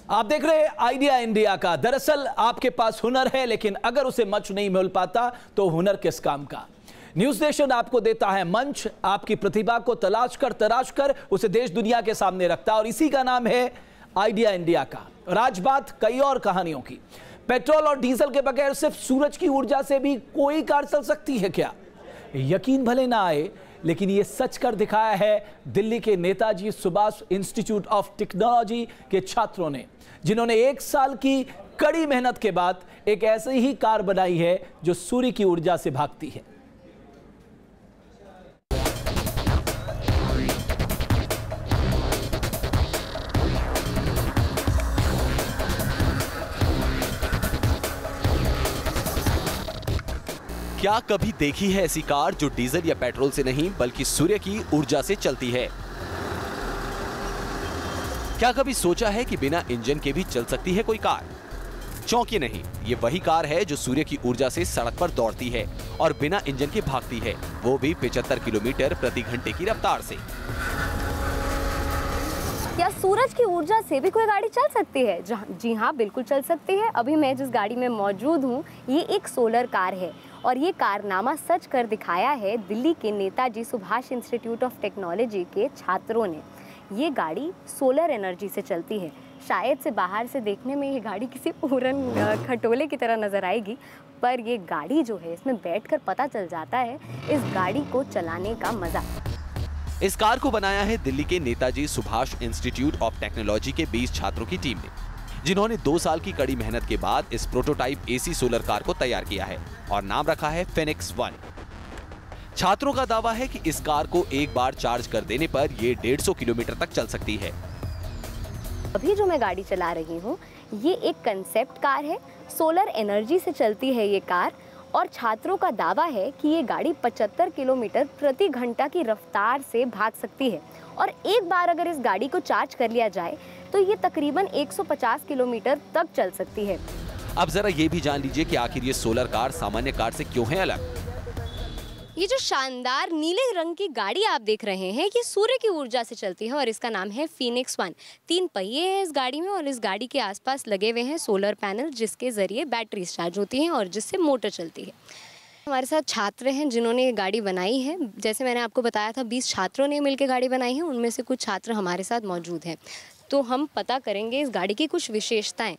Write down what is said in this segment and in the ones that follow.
आप देख रहे हैं आइडिया इंडिया का। दरअसल आपके पास हुनर है, लेकिन अगर उसे मंच नहीं मिल पाता तो हुनर किस काम का। न्यूज नेशन आपको देता है मंच, आपकी प्रतिभा को तलाश कर उसे देश दुनिया के सामने रखता है, और इसी का नाम है आइडिया इंडिया का। और आज बात कई और कहानियों की। पेट्रोल और डीजल के बगैर सिर्फ सूरज की ऊर्जा से भी कोई कार चल सकती है क्या? यकीन भले ना आए, लेकिन ये सच कर दिखाया है दिल्ली के Netaji Subhash institute of technology के छात्रों ने, जिन्होंने 1 साल की कड़ी मेहनत के बाद एक ऐसी ही कार बनाई है जो सूर्य की ऊर्जा से भागती है। क्या कभी देखी है ऐसी कार जो डीजल या पेट्रोल से नहीं बल्कि सूर्य की ऊर्जा से चलती है? क्या कभी सोचा है कि बिना इंजन के भी चल सकती है कोई कार? चौंकिए नहीं, ये वही कार है जो सूर्य की ऊर्जा से सड़क पर दौड़ती है और बिना इंजन के भागती है, वो भी 75 किलोमीटर प्रति घंटे की रफ्तार से। क्या सूरज की ऊर्जा से भी कोई गाड़ी चल सकती है? जी हाँ, बिल्कुल चल सकती है। अभी मैं जिस गाड़ी में मौजूद हूँ ये एक सोलर कार है, और ये कारनामा सच कर दिखाया है दिल्ली के Netaji Subhash institute of technology के छात्रों ने। ये गाड़ी सोलर एनर्जी से चलती है। शायद से बाहर से देखने में ये गाड़ी किसी पूरन खटोले की तरह नज़र आएगी, पर ये गाड़ी जो है इसमें बैठकर पता चल जाता है इस गाड़ी को चलाने का मज़ा। इस कार को बनाया है दिल्ली के Netaji Subhash institute of technology के 20 छात्रों की टीम ने, जिन्होंने 2 साल की कड़ी मेहनत के बाद इस प्रोटोटाइप एसी सोलर कार को तैयार किया है और नाम रखा है फीनिक्स 1। छात्रों का दावा है कि इस कार को एक बार चार्ज कर देने पर ये 150 किलोमीटर तक चल सकती है। अभी जो मैं गाड़ी चला रही हूँ ये एक कंसेप्ट कार है, सोलर एनर्जी से चलती है ये कार, और छात्रों का दावा है कि ये गाड़ी 75 किलोमीटर प्रति घंटा की रफ्तार से भाग सकती है, और एक बार अगर इस गाड़ी को चार्ज कर लिया जाए तो ये तकरीबन 150 किलोमीटर तक चल सकती है। अब जरा ये भी जान लीजिए कि आखिर ये सोलर कार सामान्य कार से क्यों है अलग। ये जो शानदार नीले रंग की गाड़ी आप देख रहे हैं ये सूर्य की ऊर्जा से चलती है और इसका नाम है फीनिक्स 1। 3 पहिए हैं इस गाड़ी में, और इस गाड़ी के आसपास लगे हुए हैं सोलर पैनल, जिसके जरिए बैटरी चार्ज होती हैं और जिससे मोटर चलती है। हमारे साथ छात्र हैं जिन्होंने ये गाड़ी बनाई है। जैसे मैंने आपको बताया था 20 छात्रों ने मिलकर गाड़ी बनाई है, उनमें से कुछ छात्र हमारे साथ मौजूद हैं। तो हम पता करेंगे इस गाड़ी की कुछ विशेषताएं।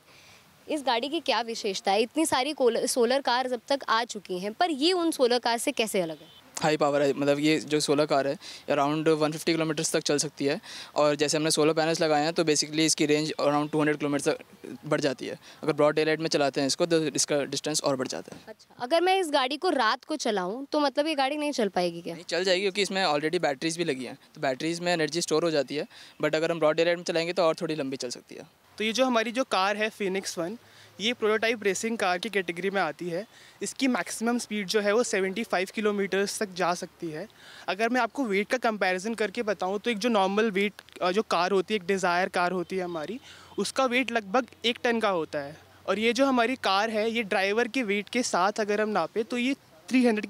इस गाड़ी की क्या विशेषता है? इतनी सारी सोलर कार अब तक आ चुकी हैं, पर ये उन सोलर कार से कैसे अलग है? हाई पावर है, मतलब ये जो सोलर कार है अराउंड 150 किलोमीटर्स तक चल सकती है, और जैसे हमने सोलर पैनल्स लगाए हैं तो बेसिकली इसकी रेंज अराउंड 200 किलोमीटर तक बढ़ जाती है। अगर ब्रॉड डे लाइट में चलाते हैं इसको तो इसका डिस्टेंस और बढ़ जाता है। अच्छा, अगर मैं इस गाड़ी को रात को चलाऊँ तो मतलब ये गाड़ी नहीं चल पाएगी क्या? नहीं, चल जाएगी, क्योंकि इसमें ऑलरेडी बैटरीज भी लगी हैं, तो बैटरीज में एनर्जी स्टोर हो जाती है। बट अगर हम ब्रॉड डे लाइट में चलाएंगे तो और थोड़ी लंबी चल सकती है। तो ये जो हमारी जो कार है फीनिक्स 1, ये प्रोटोटाइप रेसिंग कार की कैटेगरी में आती है। इसकी मैक्सिमम स्पीड जो है वो 75 किलोमीटर्स तक जा सकती है। अगर मैं आपको वेट का कंपैरिजन करके बताऊं तो एक जो नॉर्मल वेट जो कार होती है, एक डिज़ायर कार होती है हमारी, उसका वेट लगभग 1 टन का होता है। और ये जो हमारी कार है ये ड्राइवर के वेट के साथ अगर हम नापें तो ये 300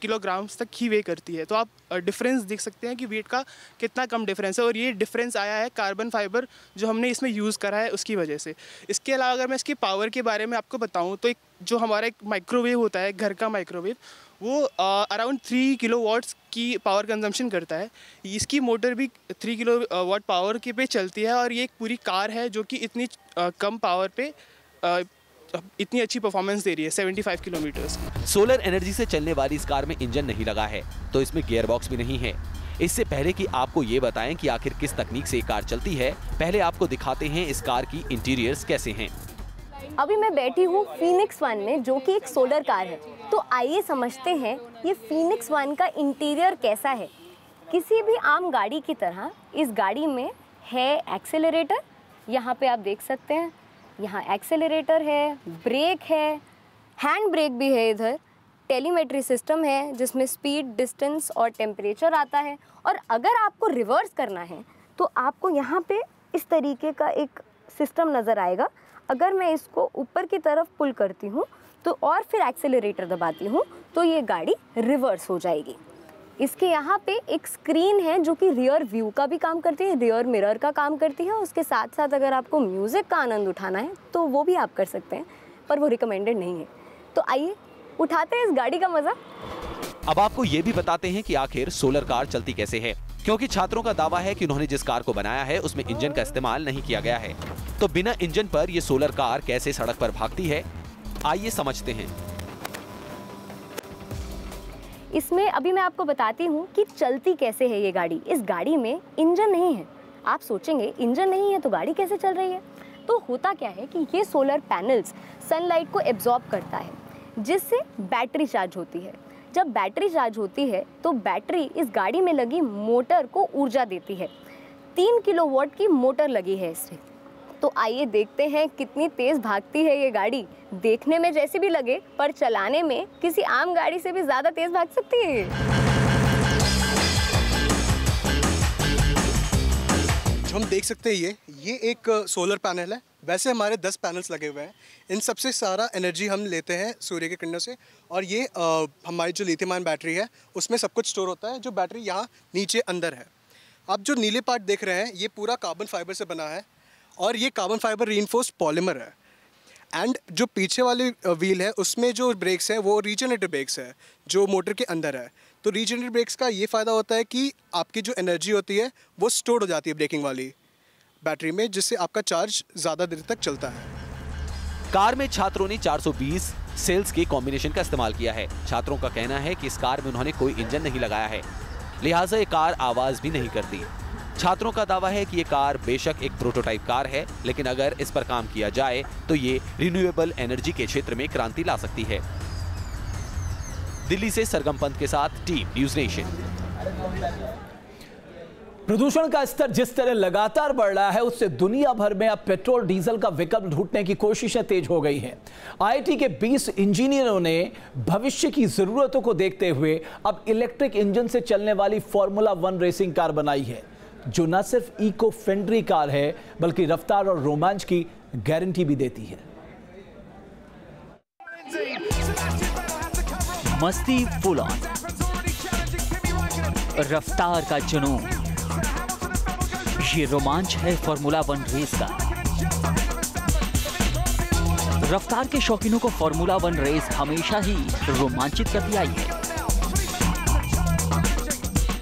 किलोग्राम्स तक ही वे करती है। तो आप डिफरेंस देख सकते हैं कि वेट का कितना कम डिफरेंस है, और ये डिफरेंस आया है कार्बन फाइबर जो हमने इसमें यूज़ करा है उसकी वजह से। इसके अलावा अगर मैं इसकी पावर के बारे में आपको बताऊं तो एक जो हमारा एक माइक्रोवेव होता है, घर का माइक्रोवेव, वो अराउंड 3 किलोवाट्स की पावर कंजम्पशन करता है। इसकी मोटर भी 3 किलोवाट पावर के पे चलती है, और ये एक पूरी कार है जो कि इतनी कम पावर पे इतनी अच्छी परफॉर्मेंस दे रही है, 75 किलोमीटर्स की। सोलर एनर्जी से चलने वाली इस कार में इंजन नहीं लगा है, तो इसमें गियर बॉक्स भी नहीं है। इससे पहले कि आपको ये बताएं कि आखिर किस तकनीक से ये कार चलती है, पहले आपको दिखाते हैं इस कार की इंटीरियर्स कैसे हैं। अभी मैं बैठी हूँ फीनिक्स 1 में, जो कि एक सोलर कार है। तो आइए समझते हैं ये फीनिक्स 1 का इंटीरियर कैसा है। किसी भी आम गाड़ी की तरह इस गाड़ी में है एक्सेलरेटर, यहाँ पे आप देख सकते हैं, यहाँ एक्सेलरेटर है, ब्रेक है, हैंड ब्रेक भी है, इधर टेलीमेट्री सिस्टम है जिसमें स्पीड, डिस्टेंस और टेम्परेचर आता है। और अगर आपको रिवर्स करना है तो आपको यहाँ पे इस तरीके का एक सिस्टम नज़र आएगा। अगर मैं इसको ऊपर की तरफ पुल करती हूँ तो और फिर एक्सेलरेटर दबाती हूँ तो ये गाड़ी रिवर्स हो जाएगी। इसके यहाँ पे एक स्क्रीन है जो कि रियर व्यू का भी काम करती है, रियर मिरर का काम करती है। उसके साथ साथ अगर आपको म्यूज़िक का आनंद उठाना है तो वो भी आप कर सकते हैं, पर वो रिकमेंडेड नहीं है। तो आइए उठाते हैं इस गाड़ी का मज़ा। अब आपको ये भी बताते हैं कि आखिर सोलर कार चलती कैसे है, क्योंकि छात्रों का दावा है कि उन्होंने जिस कार को बनाया है उसमें इंजन का इस्तेमाल नहीं किया गया है। तो बिना इंजन पर ये सोलर कार कैसे सड़क पर भागती है, आइए समझते हैं। इसमें अभी मैं आपको बताती हूँ कि चलती कैसे है ये गाड़ी। इस गाड़ी में इंजन नहीं है। आप सोचेंगे इंजन नहीं है तो गाड़ी कैसे चल रही है? तो होता क्या है कि ये सोलर पैनल्स सनलाइट को एब्जॉर्ब करता है, जिससे बैटरी चार्ज होती है। जब बैटरी चार्ज होती है तो बैटरी इस गाड़ी में लगी मोटर को ऊर्जा देती है। 3 किलोवाट की मोटर लगी है इसमें। तो आइए देखते हैं कितनी तेज़ भागती है ये गाड़ी। देखने में जैसी भी लगे पर चलाने में किसी आम गाड़ी से भी ज़्यादा तेज़ भाग सकती है ये। जो हम देख सकते हैं ये एक सोलर पैनल है। वैसे हमारे 10 पैनल्स लगे हुए हैं। इन सबसे सारा एनर्जी हम लेते हैं सूर्य के किरणों से, और ये हमारी जो लिथियम आयन बैटरी है उसमें सब कुछ स्टोर होता है, जो बैटरी यहाँ नीचे अंदर है। आप जो नीले पार्ट देख रहे हैं ये पूरा कार्बन फाइबर से बना है, और ये कार्बन फाइबर रीइंफोर्स्ड पॉलीमर है। एंड जो पीछे वाली व्हील है उसमें जो ब्रेक्स है वो रीजनरेटर ब्रेक्स है जो मोटर के अंदर है। तो रीजनरेटर ब्रेक्स का ये फ़ायदा होता है कि आपकी जो एनर्जी होती है वो स्टोर हो जाती है ब्रेकिंग वाली बैटरी में, जिससे आपका चार्ज ज़्यादा देर तक चलता है। कार में छात्रों ने 420 सेल्स के कॉम्बिनेशन का इस्तेमाल किया है। छात्रों का कहना है कि इस कार में उन्होंने कोई इंजन नहीं लगाया है, लिहाजा ये कार आवाज भी नहीं करती। छात्रों का दावा है कि ये कार बेशक एक प्रोटोटाइप कार है, लेकिन अगर इस पर काम किया जाए तो ये रिन्यूएबल एनर्जी के क्षेत्र में क्रांति ला सकती है। दिल्ली से सरगम पंत के साथ टीम न्यूज़ नेशन। प्रदूषण का स्तर जिस तरह लगातार बढ़ रहा है उससे दुनिया भर में अब पेट्रोल डीजल का विकल्प ढूंढने की कोशिशें तेज हो गई हैं। आईआईटी के 20 इंजीनियरों ने भविष्य की जरूरतों को देखते हुए अब इलेक्ट्रिक इंजन से चलने वाली फॉर्मूला 1 रेसिंग कार बनाई है, जो न सिर्फ इको फ्रेंडली कार है बल्कि रफ्तार और रोमांच की गारंटी भी देती है। मस्ती फुल ऑन, रफ्तार का जुनून, ये रोमांच है फॉर्मूला 1 रेस का। रफ्तार के शौकीनों को फॉर्मूला 1 रेस हमेशा ही रोमांचित करती आई है।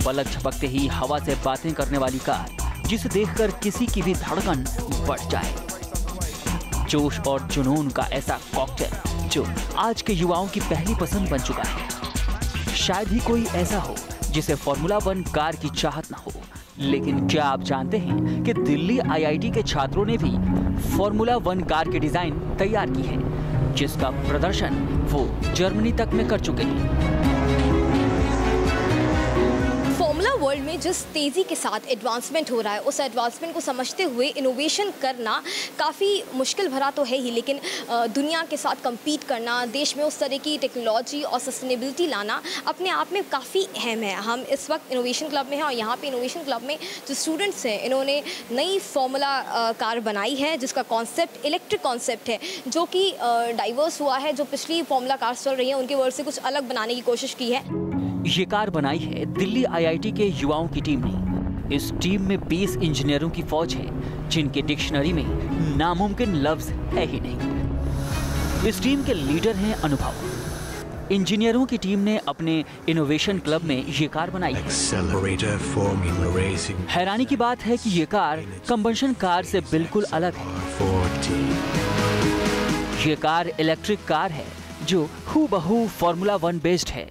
पलक झपकते ही हवा से बातें करने वाली कार, जिसे देखकर किसी की भी धड़कन बढ़ जाए। जोश और जुनून का ऐसा कॉकटेल जो आज के युवाओं की पहली पसंद बन चुका है। शायद ही कोई ऐसा हो जिसे फॉर्मूला 1 कार की चाहत न हो। लेकिन क्या आप जानते हैं कि दिल्ली आईआईटी के छात्रों ने भी फॉर्मूला 1 कार की डिजाइन तैयार की है, जिसका प्रदर्शन वो जर्मनी तक में कर चुके हैं। फॉर्मूला वर्ल्ड में जिस तेज़ी के साथ एडवांसमेंट हो रहा है, उस एडवांसमेंट को समझते हुए इनोवेशन करना काफ़ी मुश्किल भरा तो है ही, लेकिन दुनिया के साथ compete करना, देश में उस तरह की टेक्नोलॉजी और सस्टेनेबिलिटी लाना अपने आप में काफ़ी अहम है। हम इस वक्त इनोवेशन क्लब में हैं और यहाँ पे इनोवेशन क्लब में जो स्टूडेंट्स हैं, इन्होंने नई फॉर्मूला कार बनाई है जिसका कॉन्सेप्ट इलेक्ट्रिक कॉन्सेप्ट है, जो कि डाइवर्स हुआ है। जो पिछली फॉर्मूला कार्स चल रही हैं उनके वर्ड से कुछ अलग बनाने की कोशिश की है। ये कार बनाई है दिल्ली आईआईटी के युवाओं की टीम ने। इस टीम में 20 इंजीनियरों की फौज है, जिनके डिक्शनरी में नामुमकिन लफ्ज है ही नहीं। इस टीम के लीडर हैं अनुभव। इंजीनियरों की टीम ने अपने इनोवेशन क्लब में ये कार बनाई है। हैरानी की बात है कि ये कार कंबंशन कार से बिल्कुल अलग है। ये कार इलेक्ट्रिक कार है जो हूबहू फॉर्मूला 1 बेस्ड है।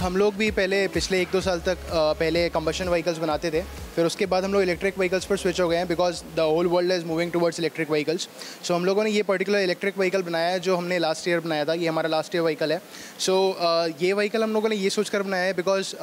हम लोग भी पहले पिछले 1-2 साल तक पहले कंबशन व्हीकल्स बनाते थे, फिर उसके बाद हम लोग इलेक्ट्रिक व्हीकल्स पर स्विच हो गए हैं, because the whole world is moving towards electric vehicles. So हम लोगों ने ये पर्टिकुलर इलेक्ट्रिक व्हीकल बनाया है जो हमने लास्ट ईयर बनाया था। ये हमारा लास्ट ईयर व्हीकल है। सो ये व्हीकल हम लोगों ने ये सोच कर बनाया है बिकॉज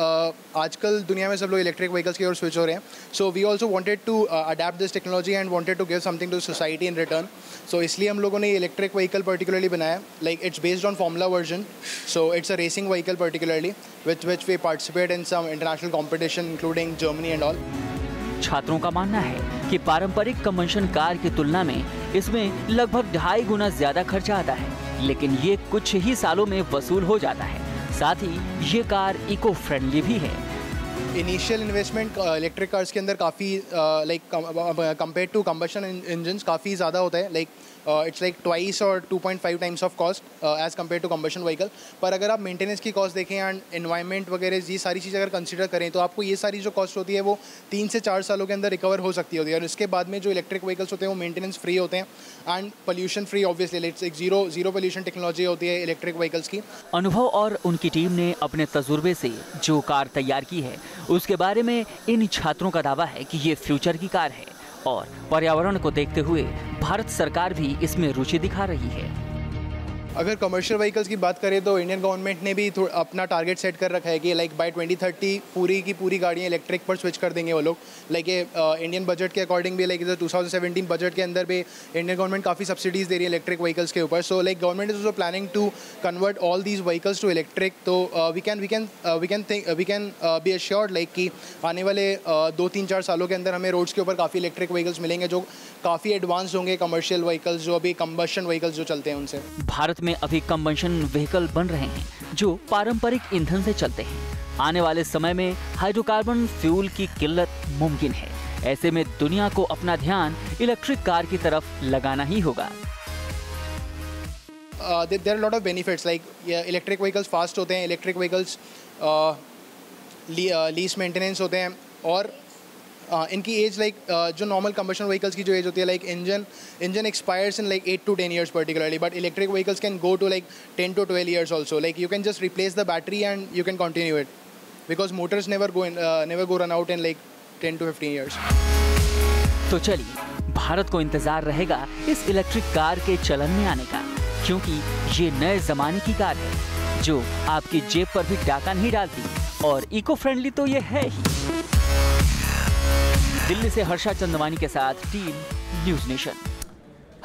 आजकल दुनिया में सब लोग इलेक्ट्रिक व्हीकल्स की ओर स्विच हो रहे हैं। So we also wanted to adapt this technology and wanted to give something to society in return. So इसलिए हम लोगों ने ये इलेक्ट्रिक व्हीकल पर्टिकुलरली बनाया है। Like it's based on formula version, so it's a racing vehicle particularly with which we participate in some international competition including Germany and all. छात्रों का मानना है कि पारंपरिक कंबंशन कार की तुलना में इसमें लगभग 2.5 गुना ज्यादा खर्चा आता है, लेकिन ये कुछ ही सालों में वसूल हो जाता है। साथ ही ये कार इको फ्रेंडली भी है। इनिशियल इन्वेस्टमेंट इलेक्ट्रिक कार्स के अंदर काफ़ी like compare to combustion engines काफ़ी ज़्यादा होता है, लाइक इट्स लाइक ट्वाइस और 2.5 times of cost as compare to combustion vehicle. पर अगर आप मेंटेनेंस की कॉस्ट देखें एंड एनवायरनमेंट वगैरह ये सारी चीज़ अगर कंसीडर करें तो आपको ये सारी जो कॉस्ट होती है वो 3 से 4 सालों के अंदर रिकवर हो सकती होती है। और इसके बाद में जो इलेक्ट्रिक व्हीकल्स होते हैं वो मेंटेनेंस फ्री होते हैं एंड पोल्यूशन फ्री, ऑब्वियसली एक जीरो पोल्यूशन टेक्नोलॉजी होती है इलेक्ट्रिक व्हीकल्स की। अनुभव और उनकी टीम ने अपने तजुर्बे से जो कार तैयार की है उसके बारे में इन छात्रों का दावा है कि ये फ्यूचर की कार है और पर्यावरण को देखते हुए भारत सरकार भी इसमें रुचि दिखा रही है। अगर कमर्शियल व्हीकल्स की बात करें तो इंडियन गवर्नमेंट ने भी अपना टारगेट सेट कर रखा है कि लाइक बाय 2030 पूरी की पूरी गाड़ियाँ इलेक्ट्रिक पर स्विच कर देंगे वो लोग। लाइक इंडियन बजट के अकॉर्डिंग भी लाइक 2017 बजट के अंदर भी इंडियन गवर्नमेंट काफ़ी सब्सिडीज़ दे रही है इलेक्ट्रिक व्हीकल्स के ऊपर। So like government is also planning to convert all these vehicles to electric. तो we can be assured like कि आने वाले 2-3-4 सालों के अंदर हमें रोड्स के ऊपर काफ़ी इलेक्ट्रिक व्हीकल्स मिलेंगे जो काफ़ी एडवांस होंगे कमर्शियल व्हीकल्स जो अभी कंबशन व्हीकल्स जो चलते हैं उनसे। भारत में अभी कंबशन व्हीकल बन रहे हैं जो पारंपरिक ईंधन से चलते हैं। आने वाले समय में हाइड्रोकार्बन फ्यूल की किल्लत मुमकिन है। ऐसे में दुनिया को अपना ध्यान इलेक्ट्रिक कार की तरफ लगाना ही होगा। There are lot of benefits like electric vehicles fast होते हैं, इलेक्ट्रिक व्हीकल्स लीस मेंटेनेंस होते हैं और इनकी एज लाइक जो नॉर्मल कंबशन व्हीकल्स की जो एज होती है like engine expires in like 8 to 10 years particularly, but electric vehicles can go to like 10 to 12 years also. Like you can just replace the battery and you can continue it because motors never go run out in like 10 to 15 years। तो चलिए भारत को इंतजार रहेगा इस electric car के चलन में आने का, क्योंकि ये नए जमाने की कार है जो आपकी जेब पर भी डाका नहीं डालती और इको फ्रेंडली तो ये है ही। दिल्ली से हर्षा चंदवानी के साथ टीम न्यूज़ नेशन।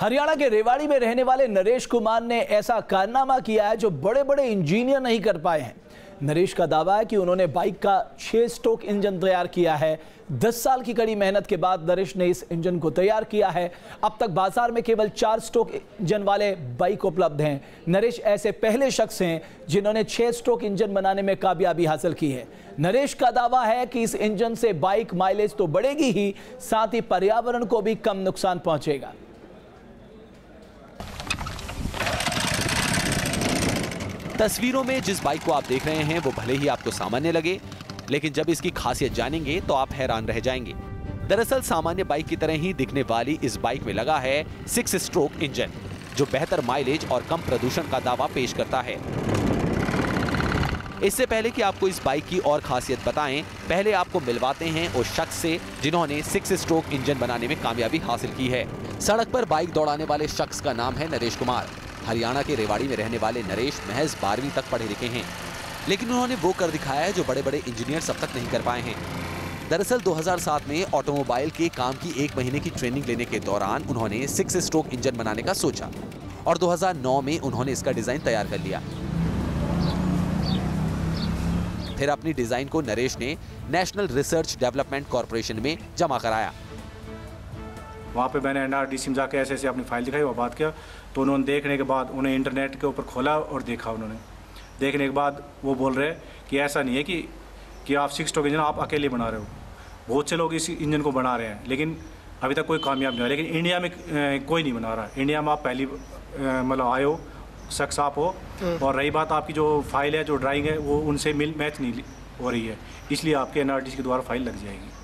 हरियाणा के रेवाड़ी में रहने वाले नरेश कुमार ने ऐसा कारनामा किया है जो बड़े बड़े इंजीनियर नहीं कर पाए हैं। नरेश का दावा है कि उन्होंने बाइक का 6 स्ट्रोक इंजन तैयार किया है। 10 साल की कड़ी मेहनत के बाद नरेश ने इस इंजन को तैयार किया है। अब तक बाजार में केवल 4 स्ट्रोक इंजन वाले बाइक उपलब्ध हैं। नरेश ऐसे पहले शख्स हैं जिन्होंने 6 स्ट्रोक इंजन बनाने में कामयाबी हासिल की है। नरेश का दावा है कि इस इंजन से बाइक माइलेज तो बढ़ेगी ही, साथ ही पर्यावरण को भी कम नुकसान पहुंचेगा। तस्वीरों में जिस बाइक को आप देख रहे हैं वो भले ही आपको सामान्य लगे, लेकिन जब इसकी खासियत जानेंगे तो आप हैरान रह जाएंगे। दरअसल सामान्य बाइक की तरह ही दिखने वाली इस बाइक में लगा है 6 स्ट्रोक इंजन जो बेहतर माइलेज और कम प्रदूषण का दावा पेश करता है। इससे पहले कि आपको इस बाइक की और खासियत बताएं, पहले आपको मिलवाते हैं उस शख्स से जिन्होंने 6 स्ट्रोक इंजन बनाने में कामयाबी हासिल की है। सड़क पर बाइक दौड़ाने वाले शख्स का नाम है नरेश कुमार। हरियाणा के रेवाड़ी में रहने वाले नरेश महज 12वीं तक पढ़े लिखे हैं, लेकिन उन्होंने वो कर दिखाया है जो बड़े बड़े इंजीनियर अब तक नहीं कर पाए हैं। दरअसल 2007 में ऑटोमोबाइल के काम की 1 महीने की ट्रेनिंग लेने के दौरान उन्होंने 6 स्ट्रोक इंजन बनाने का सोचा और 2009 में उन्होंने इसका डिजाइन तैयार कर लिया। फिर अपनी डिजाइन को नरेश ने नेशनल रिसर्च डेवलपमेंट कॉर्पोरेशन में जमा कराया। वहाँ पे मैंने NRDC में जाके ऐसे अपनी फाइल दिखाई, वो बात किया, तो उन्होंने देखने के बाद उन्हें इंटरनेट के ऊपर खोला और देखा। उन्होंने देखने के बाद वो बोल रहे कि ऐसा नहीं है कि आप 6 स्ट्रोक इंजन आप अकेले बना रहे हो, बहुत से लोग इस इंजन को बना रहे हैं लेकिन अभी तक कोई कामयाब नहीं हुआ। लेकिन इंडिया में कोई नहीं बना रहा। इंडिया में आप पहली मतलब आए हो, शख्स आप हो। और रही बात आपकी जो फाइल है, जो ड्राइंग है, वो उनसे मैच नहीं हो रही है, इसलिए आपके NRDC के द्वारा फाइल लग जाएगी।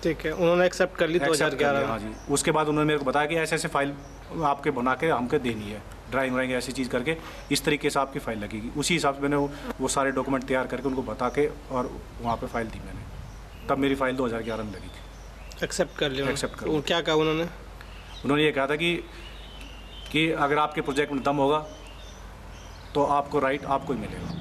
ठीक है, उन्होंने एक्सेप्ट कर ली 2011। हाँ जी। उसके बाद उन्होंने मेरे को बताया कि ऐसे फाइल आपके बना के हमको देनी है, ड्राइंग व्राइंग ऐसी चीज़ करके इस तरीके से आपकी फ़ाइल लगेगी। उसी हिसाब से मैंने वो सारे डॉक्यूमेंट तैयार करके उनको बता के और वहाँ पे फाइल दी मैंने। तब मेरी फ़ाइल 2011 में लगी थी। एक्सेप्ट कर लिया? एक्सेप्ट कर। क्या कहा उन्होंने? उन्होंने ये कहा था कि अगर आपके प्रोजेक्ट में दम होगा तो आपको राइट आपको ही मिलेगा।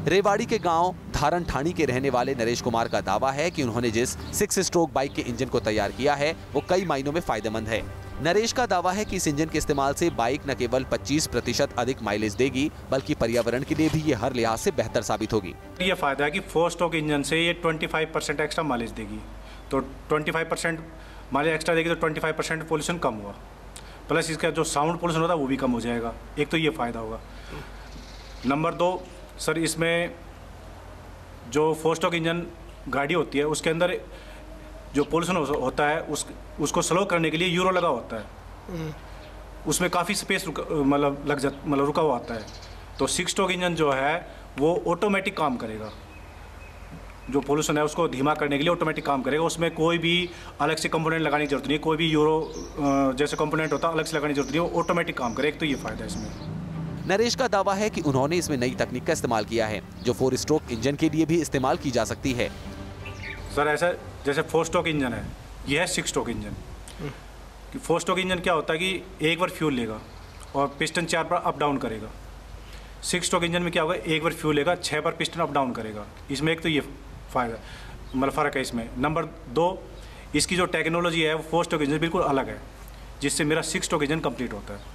रेवाड़ी के गांव धारण ठाणी के रहने वाले नरेश कुमार का दावा है कि उन्होंने जिस 6 स्ट्रोक बाइक के इंजन को तैयार किया है वो कई मायनों में फायदेमंद है। नरेश का दावा है कि इस इंजन के इस्तेमाल से बाइक न केवल 25% अधिक माइलेज देगी बल्कि पर्यावरण के लिए भी ये हर लिहाज से बेहतर साबित होगी। ये फायदा है कि 4 स्ट्रोक इंजन से ये 25% एक्स्ट्रा माइलेज देगी, तो 25% माइलेज एक्स्ट्रा देगी तो 25% पोल्यूशन कम हुआ, प्लस इसका जो साउंड पोल्यूशन होता है वो भी कम हो जाएगा। एक तो ये फ़ायदा होगा। नंबर 2, सर इसमें जो 4 स्ट्रोक इंजन गाड़ी होती है उसके अंदर जो पोल्यूशन होता है उसको स्लो करने के लिए यूरो लगा होता है। उसमें काफ़ी स्पेस रुका हुआ आता है। तो 6 स्ट्रोक इंजन जो है वो ऑटोमेटिक काम करेगा, जो पोल्यूशन है उसको धीमा करने के लिए ऑटोमेटिक काम करेगा। उसमें कोई भी अलग से कंपोनेंट लगाने की जरूरत नहीं, कोई भी यूरो जैसे कंपोनेंट होता है अलग से लगाने की जरूरत नहीं, वो ऑटोमेटिक काम करेगा। तो ये फायदा है इसमें। नरेश का दावा है कि उन्होंने इसमें नई तकनीक का इस्तेमाल किया है जो 4 स्ट्रोक इंजन के लिए भी इस्तेमाल की जा सकती है। सर ऐसा जैसे 4 स्ट्रोक इंजन है, यह है 6 स्ट्रोक इंजन। 4 स्ट्रोक इंजन क्या होता है कि एक बार फ्यूल लेगा और पिस्टन 4 बार अप डाउन करेगा। 6 स्ट्रोक इंजन में क्या होगा, एक बार फ्यूल लेगा 6 बार पिस्टन अप डाउन करेगा। इसमें एक तो ये फायदा फ़र्क है इसमें। नंबर 2, इसकी जो टेक्नोलॉजी है वो 4 स्ट्रोक इंजन बिल्कुल अलग है, जिससे मेरा 6 स्ट्रोक इंजन कंप्लीट होता है।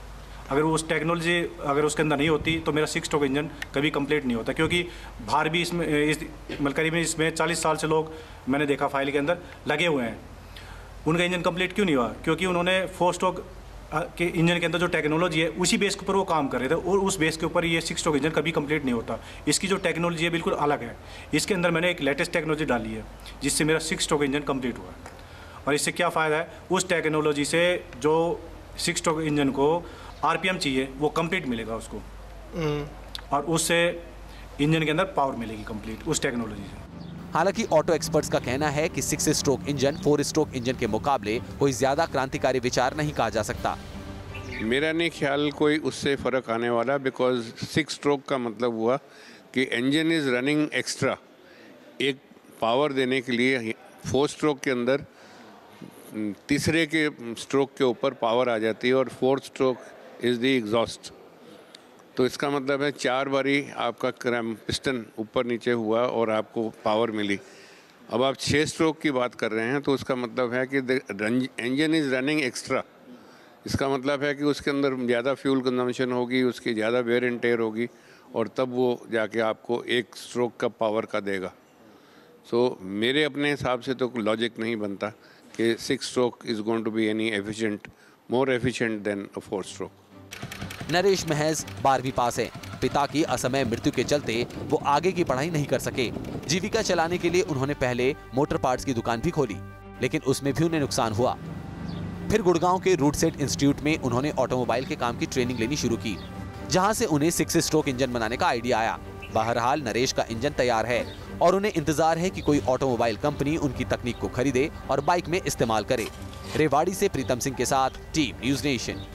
अगर उस टेक्नोलॉजी अगर उसके अंदर नहीं होती तो मेरा 6 स्ट्रोक इंजन कभी कंप्लीट नहीं होता, क्योंकि बाहर भी इसमें करीब इसमें 40 साल से लोग मैंने देखा फाइल के अंदर लगे हुए हैं। उनका इंजन कंप्लीट क्यों नहीं हुआ? क्योंकि उन्होंने 4 स्ट्रोक के इंजन के अंदर जो टेक्नोलॉजी है उसी बेस के ऊपर वो काम कर रहे थे, और उस बेस के ऊपर ये 6 स्ट्रोक इंजन कभी कंप्लीट नहीं होता। इसकी जो टेक्नोलॉजी है बिल्कुल अलग है। इसके अंदर मैंने एक लेटेस्ट टेक्नोलॉजी डाली है जिससे मेरा 6 स्ट्रोक इंजन कंप्लीट हुआ है। और इससे क्या फ़ायदा है, उस टेक्नोलॉजी से जो 6 स्ट्रोक इंजन को RPM चाहिए वो कंप्लीट मिलेगा उसको, और उससे इंजन के अंदर पावर मिलेगी कंप्लीट उस टेक्नोलॉजी से। हालांकि ऑटो एक्सपर्ट्स का कहना है कि 6 स्ट्रोक इंजन 4 स्ट्रोक इंजन के मुकाबले कोई ज्यादा क्रांतिकारी विचार नहीं कहा जा सकता। मेरा नहीं ख्याल कोई उससे फ़र्क आने वाला, बिकॉज 6 स्ट्रोक का मतलब हुआ कि इंजन इज़ रनिंग एक्स्ट्रा। एक पावर देने के लिए 4 स्ट्रोक के अंदर तीसरे के स्ट्रोक के ऊपर पावर आ जाती है, और 4th stroke is the exhaust. तो इसका मतलब है 4 बारी आपका पिस्टन ऊपर नीचे हुआ और आपको पावर मिली। अब आप 6 स्ट्रोक की बात कर रहे हैं तो उसका मतलब है कि इंजन इज़ रनिंग एक्स्ट्रा। इसका मतलब है कि उसके अंदर ज़्यादा फ्यूल कंजम्पशन होगी, उसकी ज़्यादा वेयर एंड टेयर होगी, और तब वो जाके आपको 1 स्ट्रोक का पावर का देगा। सो मेरे अपने हिसाब से तो लॉजिक नहीं बनता कि 6 stroke is going to be any efficient, more efficient than a 4 stroke. Naresh महज 12वीं पास है। पिता की असमय मृत्यु के चलते वो आगे की पढ़ाई नहीं कर सके। जीविका चलाने के लिए उन्होंने पहले मोटर पार्ट्स की दुकान भी खोली, लेकिन उसमें भी उन्हें नुकसान हुआ। फिर गुड़गांव के रूटसेट इंस्टीट्यूट में उन्होंने ऑटोमोबाइल के काम की ट्रेनिंग लेनी शुरू की, जहां से उन्हें 6 स्ट्रोक इंजन बनाने का आइडिया आया। बहरहाल नरेश का इंजन तैयार है और उन्हें इंतजार है कि कोई ऑटोमोबाइल कंपनी उनकी तकनीक को खरीदे और बाइक में इस्तेमाल करे। रेवाड़ी से प्रीतम सिंह के साथ टीम न्यूज़ नेशन।